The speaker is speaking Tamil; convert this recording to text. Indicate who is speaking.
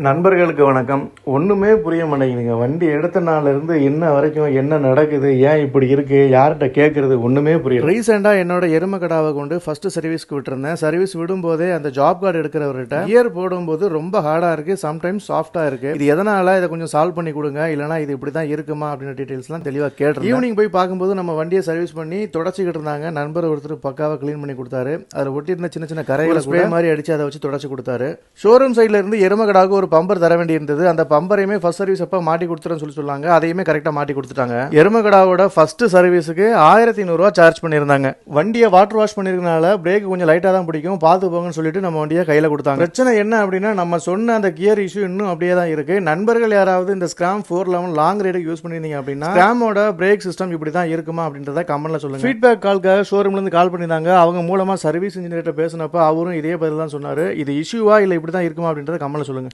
Speaker 1: நண்பர்களுக்கு வணக்கம். ஒன்றுமே புரிய மாட்டேங்குதுங்க. வண்டி எடுத்த நாள்லேருந்து இன்ன வரைக்கும் என்ன நடக்குது, ஏன் இப்படி இருக்குது, யார்கிட்ட கேட்குறது, ஒன்றுமே புரியல. ரீசெண்டாக என்னோட எருமை கடாவை கொண்டு ஃபஸ்ட்டு சர்வீஸ்க்கு விட்டுருந்தேன். சர்வீஸ் விடும்போதே அந்த ஜாப் கார்டு எடுக்கிறவர்கிட்ட கியர் போடும்போது ரொம்ப ஹார்டாக இருக்குது, சம்டைம்ஸ் சாஃப்டாக இருக்குது, இது எதனால் இதை கொஞ்சம் சால்வ் பண்ணி கொடுங்க, இல்லைனா இது இப்படி தான் இருக்குமா அப்படின்ற டீட்டெயில்ஸ்லாம் தெளிவாக கேட்டேன். ஈவினிங் போய் பார்க்கும்போது நம்ம வண்டியை சர்வீஸ் பண்ணி தொடச்சிக்கிட்டு இருந்தாங்க. நண்பர் ஒருத்தர் பக்காவாக க்ளீன் பண்ணி கொடுத்தாரு. அதில் ஒட்டியிருந்த சின்ன சின்ன கரைகளை ஸ்ப்ரே மாதிரி அடித்து அதை வச்சு தொடச்சி கொடுத்தாரு. ஷோரூம் சைடில் இருந்து எருமை கடாவுக்கு ஒரு பம்பர் தர வேண்டி இருந்தது. அந்த பம்பரையுமே ஃபர்ஸ்ட் சர்வீஸ் அப்ப மாட்டி கொடுத்துறேன்னு சொல்லி சொன்னாங்க. அதையுமே கரெக்டா மாட்டி கொடுத்துட்டாங்க. எருமகடாவோட ஃபர்ஸ்ட் சர்வீஸுக்கு 1500 ரூபாய் சார்ஜ் பண்ணியிருந்தாங்க. வண்டியை வாட்டர் வாஷ் பண்ணிருக்கனால பிரேக் கொஞ்சம் லைட்டா தான் பிடிக்கும், பார்த்து போங்கன்னு சொல்லிட்டு நம்ம வண்டியை கையில கொடுத்தாங்க. பிரச்சனை என்ன அப்படின்னா, நம்ம சொன்ன அந்த கியர் இஷ்யூ இன்னும் அப்படியே தான் இருக்கு. நண்பர்கள் யாராவது இந்த ஸ்கிராம் 411 லாங் ரைடுக்கு யூஸ் பண்ணிருந்தீங்க அப்படின்னா ஸ்கிராமோட பிரேக் சிஸ்டம் இப்படி தான் இருக்குமா அப்படின்றத கமெண்ட்ல சொல்லுங்க. ஃபீட்பேக் கால்க்காக ஷோரூம்ல இருந்து கால் பண்ணிருந்தாங்க. அவங்க மூலமா சர்வீஸ் இன்ஜினியர்கிட்ட பேசினப்ப அவரும் இதே பதில் தான் சொன்னாரு. இது இஷ்யூவா இல்ல இப்படி தான் இருக்குமா அப்படின்றத கமெண்ட்ல சொல்லுங்க.